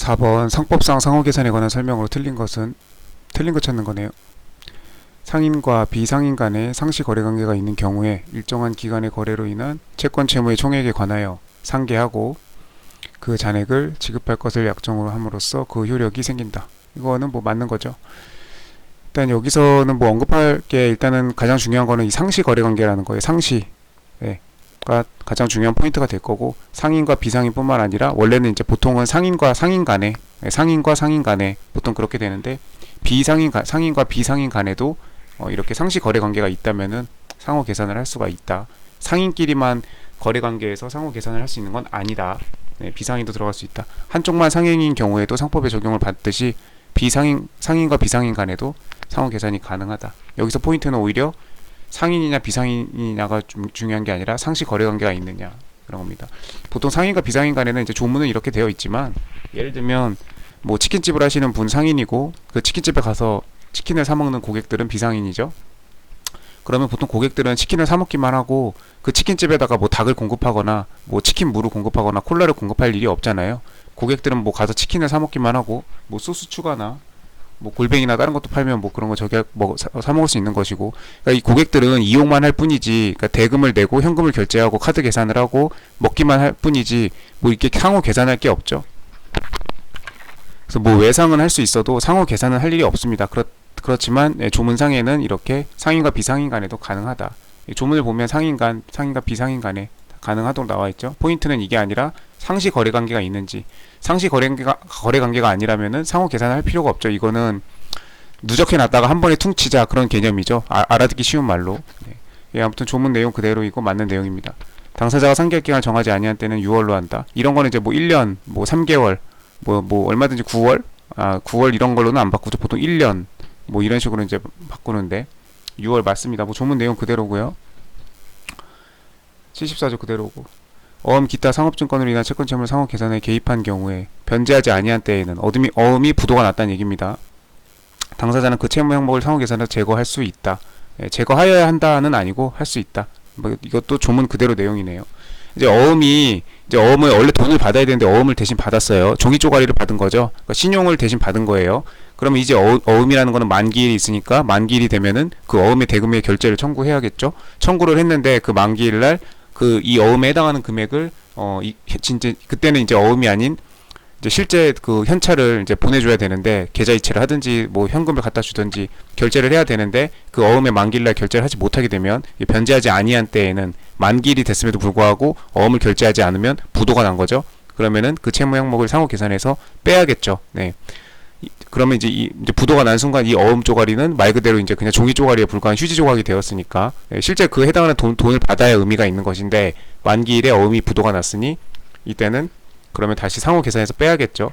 4번 상법상 상호계산에 관한 설명으로 틀린 거 찾는 거네요. 상인과 비상인 간의 상시 거래 관계가 있는 경우에 일정한 기간의 거래로 인한 채권 채무의 총액에 관하여 상계하고 그 잔액을 지급할 것을 약정으로 함으로써 그 효력이 생긴다. 이거는 뭐 맞는 거죠. 일단 여기서는 뭐 언급할 게 일단은 가장 중요한 거는 이 상시 거래 관계라는 거예요. 상시. 가 가장 중요한 포인트가 될 거고, 상인과 비상인 뿐만 아니라 원래는 이제 보통은 상인과 상인 간에 보통 그렇게 되는데, 상인과 비상인 간에도 이렇게 상시 거래 관계가 있다면은 상호 계산을 할 수가 있다. 상인끼리만 거래 관계에서 상호 계산을 할 수 있는 건 아니다. 비상인도 들어갈 수 있다. 한쪽만 상인인 경우에도 상법의 적용을 받듯이 상인과 비상인 간에도 상호 계산이 가능하다. 여기서 포인트는 오히려 상인이냐 비상인이냐가 중요한 게 아니라 상시 거래 관계가 있느냐, 그런 겁니다. 보통 상인과 비상인 간에는 이제 조문은 이렇게 되어 있지만, 예를 들면 뭐 치킨집을 하시는 분 상인이고 그 치킨집에 가서 치킨을 사 먹는 고객들은 비상인이죠. 그러면 보통 고객들은 치킨을 사 먹기만 하고 그 치킨집에다가 뭐 닭을 공급하거나 뭐 치킨 무를 공급하거나 콜라를 공급할 일이 없잖아요. 고객들은 뭐 가서 치킨을 사 먹기만 하고 뭐 소스 추가나 뭐 골뱅이나 다른 것도 팔면 뭐 그런 거 사 먹을 수 있는 것이고, 그러니까 이 고객들은 이용만 할 뿐이지, 그러니까 대금을 내고 현금을 결제하고 카드 계산을 하고 먹기만 할 뿐이지 뭐 이렇게 상호 계산할 게 없죠. 그래서 뭐 외상은 할 수 있어도 상호 계산은 할 일이 없습니다. 그렇지만 조문상에는 이렇게 상인과 비상인 간에도 가능하다. 조문을 보면 상인과 비상인 간에 가능하도록 나와 있죠. 포인트는 이게 아니라 상시 거래 관계가 있는지. 상시 거래 관계가 아니라면은 상호 계산을 할 필요가 없죠. 이거는 누적해 놨다가 한 번에 퉁치자, 그런 개념이죠. 알아듣기 쉬운 말로. 아무튼 조문 내용 그대로이고 맞는 내용입니다. 당사자가 상계할 기간을 정하지 아니한 때는 6월로 한다. 이런 거는 이제 뭐 1년, 뭐 3개월, 뭐 얼마든지 9월 이런 걸로는 안 바꾸죠. 보통 1년 뭐 이런 식으로 이제 바꾸는데 6월 맞습니다. 뭐 조문 내용 그대로고요. 74조 그대로고, 기타 상업증권으로 인한 채권 채무를 상호 계산에 개입한 경우에 변제하지 아니한 때에는 어음이 부도가 났다는 얘기입니다. 당사자는 그 채무 항목을 상호 계산에서 제거할 수 있다. 제거하여야 한다는 아니고 할 수 있다. 뭐 이것도 조문 그대로 내용이네요. 이제 어음을 원래 돈을 받아야 되는데 어음을 대신 받았어요. 종이 쪼가리를 받은 거죠. 그러니까 신용을 대신 받은 거예요. 그러면 이제 어음이라는 거는 만기일이 있으니까 만기일이 되면은 그 어음의 대금의 결제를 청구해야겠죠. 청구를 했는데 그 만기일 날 이 어음에 해당하는 금액을 진짜 그때는 이제 어음이 아닌 이제 실제 그 현찰을 이제 보내줘야 되는데, 계좌이체를 하든지 뭐 현금을 갖다 주든지 결제를 해야 되는데 그 어음의 만기일날 결제를 하지 못하게 되면, 변제하지 아니한 때에는 만기일이 됐음에도 불구하고 어음을 결제하지 않으면 부도가 난 거죠. 그러면은 그 채무 항목을 상호 계산해서 빼야겠죠. 그러면 이제 부도가 난 순간 이 어음 쪼가리는 말 그대로 이제 그냥 종이 쪼가리에 불과한 휴지 조각이 되었으니까, 실제 그 해당하는 돈을 받아야 의미가 있는 것인데, 만기일에 어음이 부도가 났으니 이때는 그러면 다시 상호 계산해서 빼야겠죠.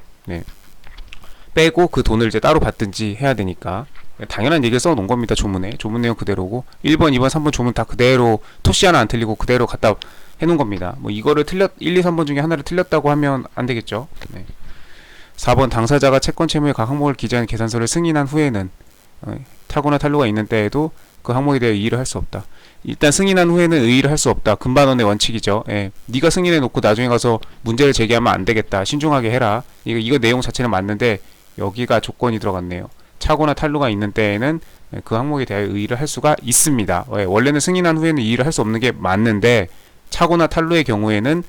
빼고 그 돈을 이제 따로 받든지 해야 되니까 당연한 얘기를 써 놓은 겁니다. 조문 내용 그대로고, 1번, 2번, 3번 조문 다 그대로, 토시 하나 안 틀리고 그대로 갖다 해 놓은 겁니다. 뭐 이거를 1, 2, 3번 중에 하나를 틀렸다고 하면 안 되겠죠. 4번 당사자가 채권 채무의 각 항목을 기재한 계산서를 승인한 후에는 타고나 탈루가 있는 때에도 그 항목에 대해 의의를 할 수 없다. 일단 승인한 후에는 의의를 할 수 없다. 금반원의 원칙이죠. 네가 승인해 놓고 나중에 가서 문제를 제기하면 안 되겠다. 신중하게 해라. 이거 내용 자체는 맞는데 여기가 조건이 들어갔네요. 차고나 탈루가 있는 때에는 그 항목에 대해 의의를 할 수가 있습니다. 원래는 승인한 후에는 의의를 할 수 없는 게 맞는데, 차고나 탈루의 경우에는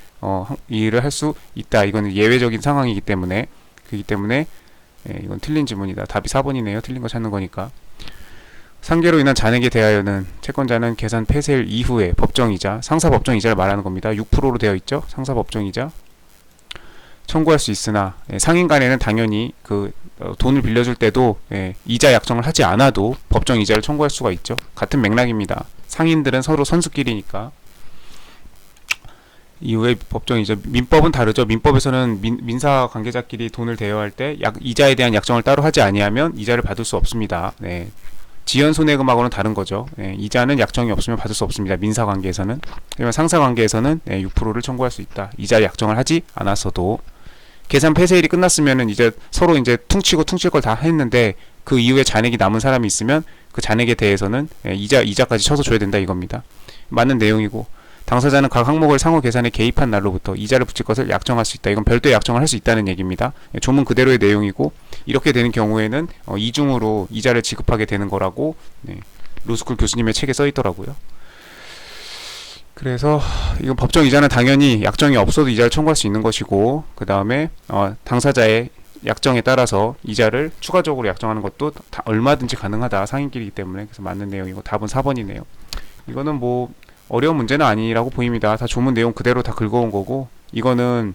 의의를 할 수 있다. 이거는 예외적인 상황이기 때문에, 이건 틀린 지문이다. 답이 4번이네요. 틀린 거 찾는 거니까. 상계로 인한 잔액에 대하여는 채권자는 계산 폐쇄일 이후에 법정이자, 상사 법정이자를 말하는 겁니다. 6%로 되어 있죠. 상사 법정이자 청구할 수 있으나, 상인 간에는 당연히 돈을 빌려줄 때도 이자 약정을 하지 않아도 법정 이자를 청구할 수가 있죠. 같은 맥락입니다. 상인들은 서로 선수끼리니까. 이후에 법정이자, 민법은 다르죠. 민법에서는 민사 관계자끼리 돈을 대여할 때 이자에 대한 약정을 따로 하지 아니하면 이자를 받을 수 없습니다. 지연 손해금하고는 다른 거죠. 이자는 약정이 없으면 받을 수 없습니다. 민사 관계에서는. 하지만 상사 관계에서는 6%를 청구할 수 있다. 이자 약정을 하지 않았어도. 계산 폐쇄일이 끝났으면은 이제 서로 이제 퉁칠 걸 다 했는데, 그 이후에 잔액이 남은 사람이 있으면 그 잔액에 대해서는 이자까지 쳐서 줘야 된다, 이겁니다. 맞는 내용이고, 당사자는 각 항목을 상호 계산에 개입한 날로부터 이자를 붙일 것을 약정할 수 있다. 이건 별도의 약정을 할 수 있다는 얘기입니다. 조문 그대로의 내용이고 이렇게 되는 경우에는 이중으로 이자를 지급하게 되는 거라고 로스쿨 교수님의 책에 써 있더라고요. 그래서 이건 법정 이자는 당연히 약정이 없어도 이자를 청구할 수 있는 것이고, 그 다음에 당사자의 약정에 따라서 이자를 추가적으로 약정하는 것도 다 얼마든지 가능하다. 상인끼리이기 때문에. 그래서 맞는 내용이고 답은 4번이네요. 이거는 뭐 어려운 문제는 아니라고 보입니다. 다 조문 내용 그대로 다 긁어온 거고, 이거는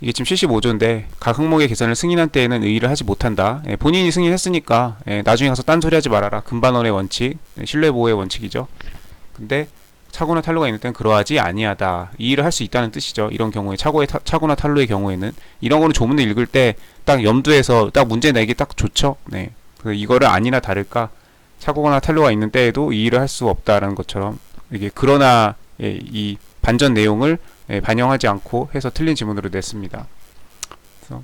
이게 지금 75조인데 각 항목의 계산을 승인한 때에는 의의를 하지 못한다. 본인이 승인했으니까 나중에 가서 딴소리 하지 말아라. 금반원의 원칙, 신뢰보호의 원칙이죠. 근데 착오나 탄로가 있는 때는 그러하지 아니하다. 이의를 할 수 있다는 뜻이죠. 이런 경우에 착오나 탄로의 경우에는 이런 거는 조문을 읽을 때 딱 염두에서 딱 문제 내기 딱 좋죠. 네. 그래서 이거를 아니나 다를까 착오나 탄로가 있는 때에도 이의를 할 수 없다라는 것처럼 이게 그러나 이 반전 내용을 반영하지 않고 해서 틀린 지문으로 냈습니다. 그래서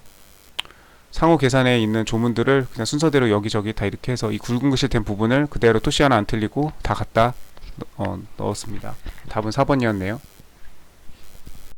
상호 계산에 있는 조문들을 그냥 순서대로 여기저기 다 이렇게 해서 이 굵은 글씨 된 부분을 그대로 토시 하나 안 틀리고 다 갖다 넣었습니다. 답은 4번이었네요.